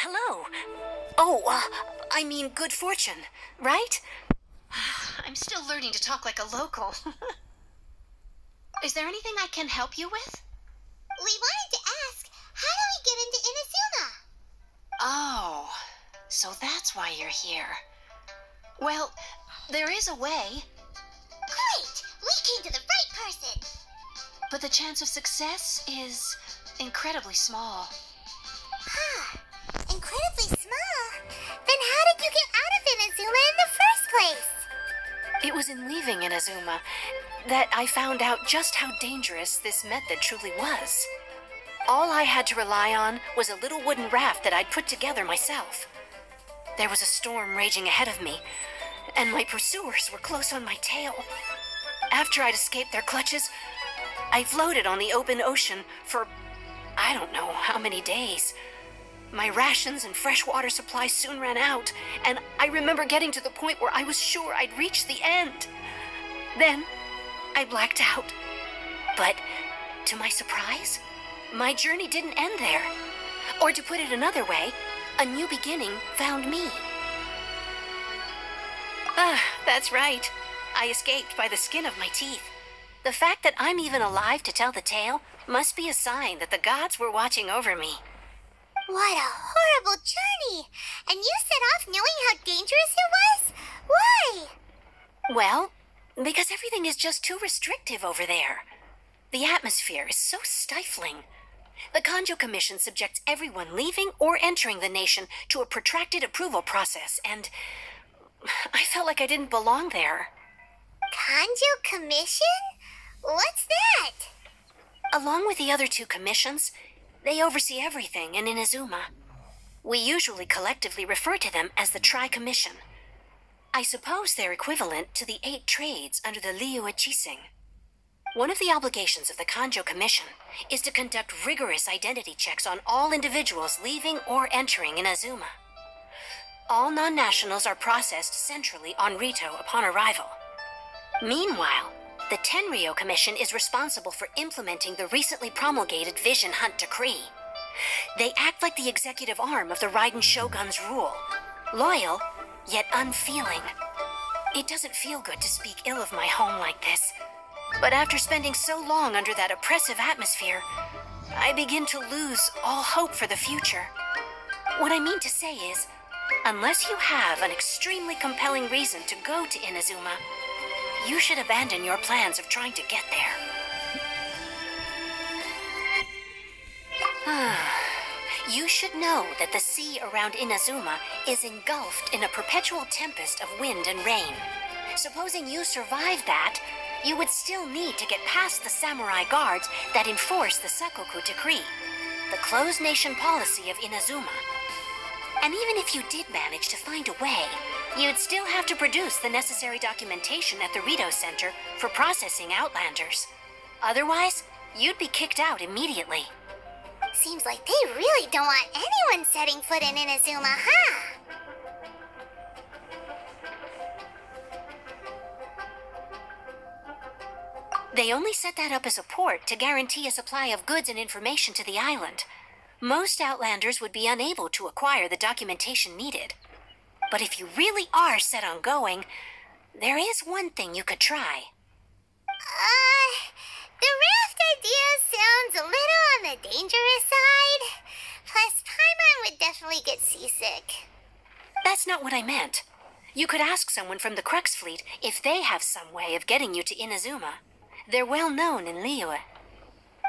hello. Oh, I mean good fortune, right? I'm still learning to talk like a local. Is there anything I can help you with? We wanted to ask, how do we get into Inazuma? Oh, so that's why you're here. Well, there is a way. Great! We came to the right person! But the chance of success is incredibly small. Huh. Incredibly small? Then how did you get out of Inazuma in the first place? It was in leaving Inazuma that I found out just how dangerous this method truly was. All I had to rely on was a little wooden raft that I'd put together myself. There was a storm raging ahead of me, and my pursuers were close on my tail. After I'd escaped their clutches, I floated on the open ocean for I don't know how many days. My rations and freshwater supplies soon ran out, and I remember getting to the point where I was sure I'd reached the end. Then, I blacked out. But, to my surprise, my journey didn't end there. Or to put it another way, a new beginning found me. That's right. I escaped by the skin of my teeth. The fact that I'm even alive to tell the tale must be a sign that the gods were watching over me. What a horrible journey! And you set off knowing how dangerous it was? Why? Well, because everything is just too restrictive over there. The atmosphere is so stifling. The Kanjo Commission subjects everyone leaving or entering the nation to a protracted approval process, and I felt like I didn't belong there. Kanjo Commission? What's that? Along with the other two commissions, they oversee everything in Inazuma. We usually collectively refer to them as the Tri-Commission. I suppose they're equivalent to the 8 trades under the Liyue Qixing. One of the obligations of the Kanjo Commission is to conduct rigorous identity checks on all individuals leaving or entering Inazuma. All non-nationals are processed centrally on Rito upon arrival. Meanwhile, the Tenryo Commission is responsible for implementing the recently promulgated Vision Hunt Decree. They act like the executive arm of the Raiden Shogun's rule. Loyal, yet unfeeling. It doesn't feel good to speak ill of my home like this. But after spending so long under that oppressive atmosphere, I begin to lose all hope for the future. What I mean to say is, unless you have an extremely compelling reason to go to Inazuma, you should abandon your plans of trying to get there. You should know that the sea around Inazuma is engulfed in a perpetual tempest of wind and rain. Supposing you survived that, you would still need to get past the samurai guards that enforce the Sakoku Decree, the closed nation policy of Inazuma. And even if you did manage to find a way, you'd still have to produce the necessary documentation at the Rito Center for processing Outlanders. Otherwise, you'd be kicked out immediately. Seems like they really don't want anyone setting foot in Inazuma, huh? They only set that up as a port to guarantee a supply of goods and information to the island. Most Outlanders would be unable to acquire the documentation needed. But if you really are set on going, there is one thing you could try. The raft idea sounds a little on the dangerous side. Plus, Paimon would definitely get seasick. That's not what I meant. You could ask someone from the Crux Fleet if they have some way of getting you to Inazuma. They're well known in Liyue.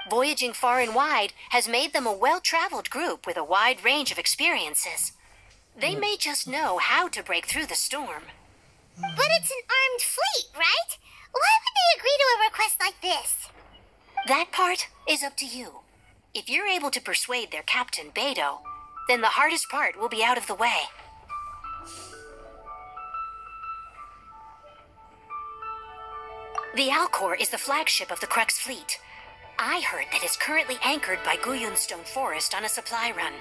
Voyaging far and wide has made them a well-traveled group with a wide range of experiences. They may just know how to break through the storm. But it's an armed fleet, right? Why would they agree to a request like this? That part is up to you. If you're able to persuade their captain, Beidou, then the hardest part will be out of the way. The Alcor is the flagship of the Crux Fleet. I heard that it's currently anchored by Guyunstone Forest on a supply run.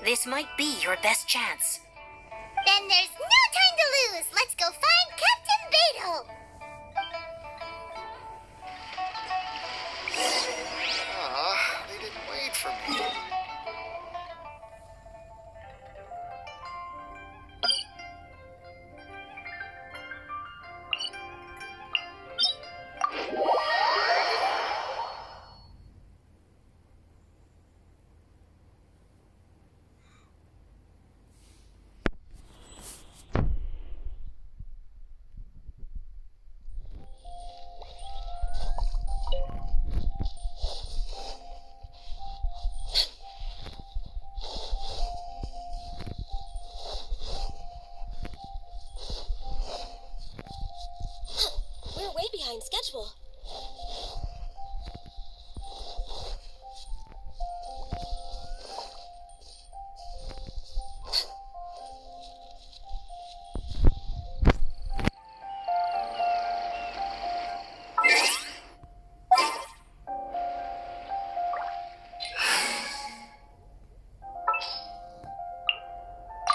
This might be your best chance. Then there's no time to lose. Let's go find Captain Beidou. They didn't wait for me.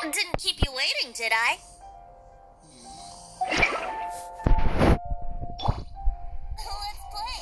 Didn't keep you waiting, did I? Let's play.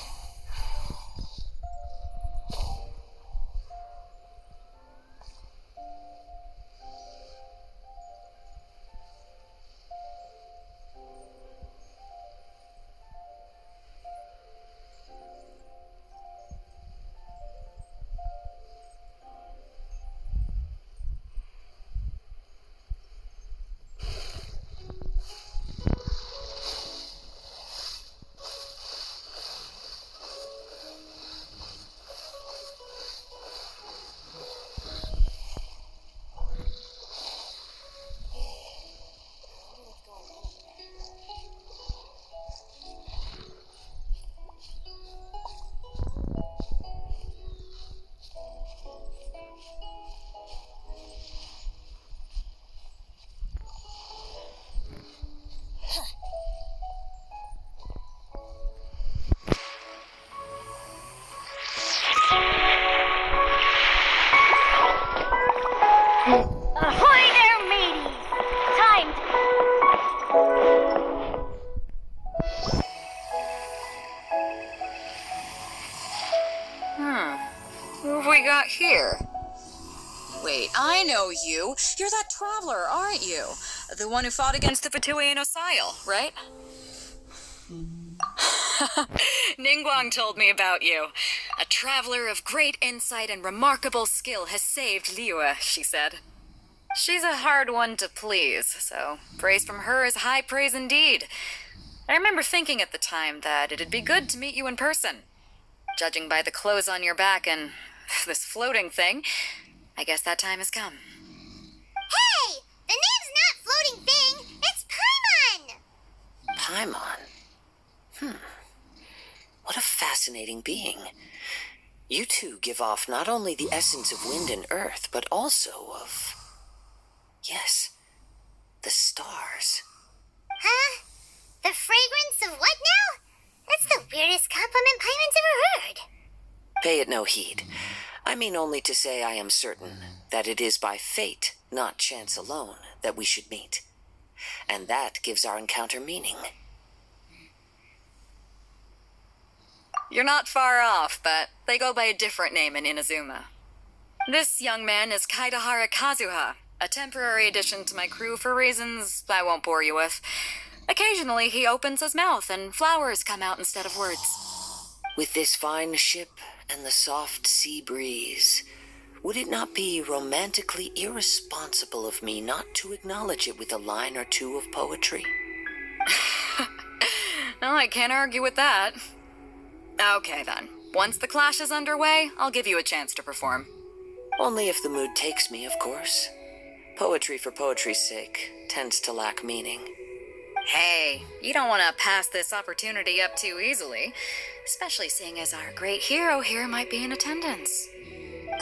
Ahoy there, mateys! Time Who have we got here? Wait, I know you. You're that traveler, aren't you? The one who fought against the Fatui and Osile, right? Ningguang told me about you. A traveler of great insight and remarkable skill has saved Liyue, she said. She's a hard one to please, so praise from her is high praise indeed. I remember thinking at the time that it'd be good to meet you in person. Judging by the clothes on your back and this floating thing, I guess that time has come. Hey! The name's not Floating Thing, it's Paimon! Paimon? What a fascinating being. You two give off not only the essence of wind and earth, but also of... yes, the stars. Huh? The fragrance of what now? That's the weirdest compliment Paimon's ever heard. Pay it no heed. I mean only to say I am certain that it is by fate, not chance alone, that we should meet. And that gives our encounter meaning. You're not far off, but they go by a different name in Inazuma. This young man is Kaidahara Kazuha, a temporary addition to my crew for reasons I won't bore you with. Occasionally he opens his mouth and flowers come out instead of words. With this fine ship and the soft sea breeze, would it not be romantically irresponsible of me not to acknowledge it with a line or two of poetry? No, I can't argue with that. Okay then. Once the clash is underway, I'll give you a chance to perform. Only if the mood takes me, of course. Poetry for poetry's sake tends to lack meaning. Hey, you don't want to pass this opportunity up too easily, especially seeing as our great hero here might be in attendance.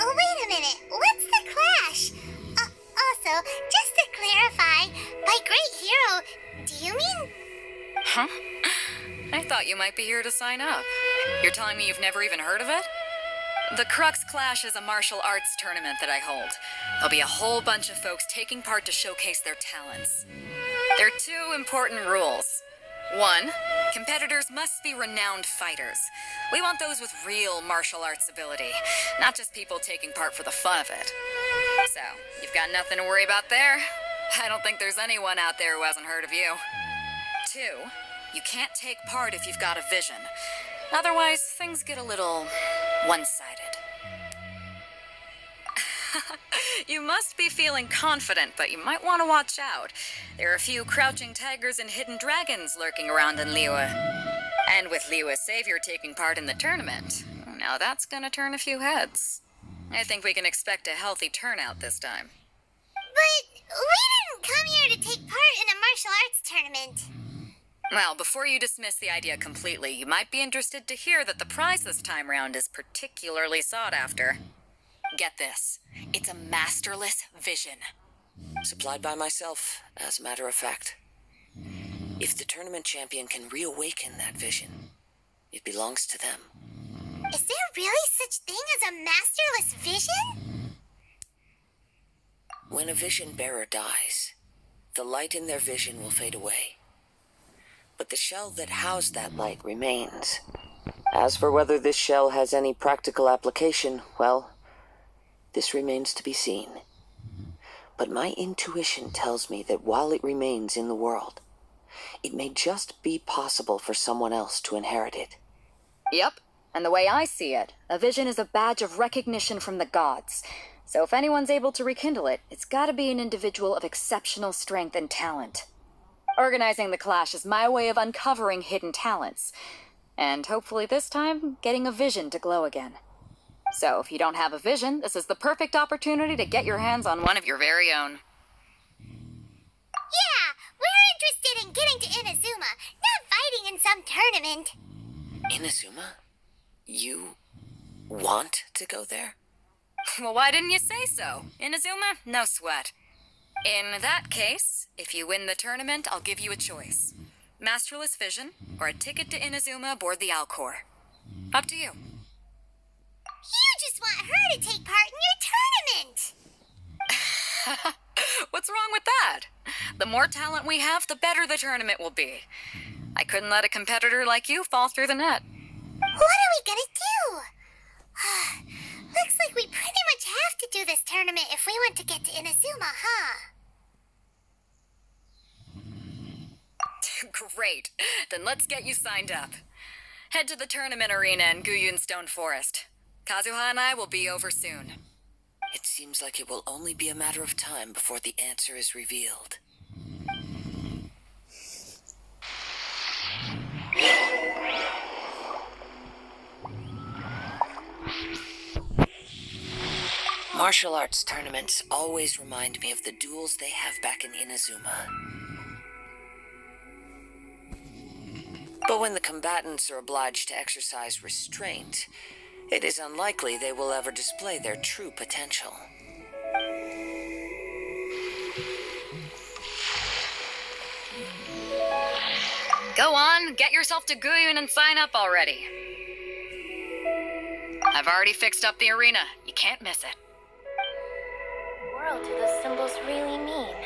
Oh, wait a minute. What's the clash? Also, just to clarify, by great hero, do you mean... Huh? I thought you might be here to sign up. You're telling me you've never even heard of it? The Crux Clash is a martial arts tournament that I hold. There'll be a whole bunch of folks taking part to showcase their talents. There are two important rules. One, competitors must be renowned fighters. We want those with real martial arts ability, not just people taking part for the fun of it. So, you've got nothing to worry about there. I don't think there's anyone out there who hasn't heard of you. Two, you can't take part if you've got a vision. Otherwise, things get a little one-sided. You must be feeling confident, but you might want to watch out. There are a few crouching tigers and hidden dragons lurking around in Liyue. And with Liyue's savior taking part in the tournament, now that's gonna turn a few heads. I think we can expect a healthy turnout this time. But we didn't come here to take part in a martial arts tournament. Well, before you dismiss the idea completely, you might be interested to hear that the prize this time round is particularly sought after. Get this. It's a masterless vision. Supplied by myself, as a matter of fact. If the tournament champion can reawaken that vision, it belongs to them. Is there really such thing as a masterless vision? When a vision bearer dies, the light in their vision will fade away. But the shell that housed that light remains. As for whether this shell has any practical application, well, this remains to be seen. But my intuition tells me that while it remains in the world, it may just be possible for someone else to inherit it. Yep, and the way I see it, a vision is a badge of recognition from the gods. So if anyone's able to rekindle it, it's gotta be an individual of exceptional strength and talent. Organizing the Clash is my way of uncovering hidden talents. And hopefully this time, getting a vision to glow again. So if you don't have a vision, this is the perfect opportunity to get your hands on one of your very own. Yeah, we're interested in getting to Inazuma, not fighting in some tournament. Inazuma? You want to go there? Well, why didn't you say so? Inazuma? No sweat. In that case, if you win the tournament, I'll give you a choice. Masterless Vision, or a ticket to Inazuma aboard the Alcor. Up to you. You just want her to take part in your tournament. What's wrong with that? The more talent we have, the better the tournament will be. I couldn't let a competitor like you fall through the net. What are we gonna do? Looks like we pretty much have to do this tournament if we want to get to Inazuma, huh? Great. Then let's get you signed up. Head to the tournament arena in Guyun Stone Forest. Kazuha and I will be over soon. It seems like it will only be a matter of time before the answer is revealed. Martial arts tournaments always remind me of the duels they have back in Inazuma. But when the combatants are obliged to exercise restraint, it is unlikely they will ever display their true potential. Go on, get yourself to Guyun and sign up already. I've already fixed up the arena. You can't miss it. What do those symbols really mean?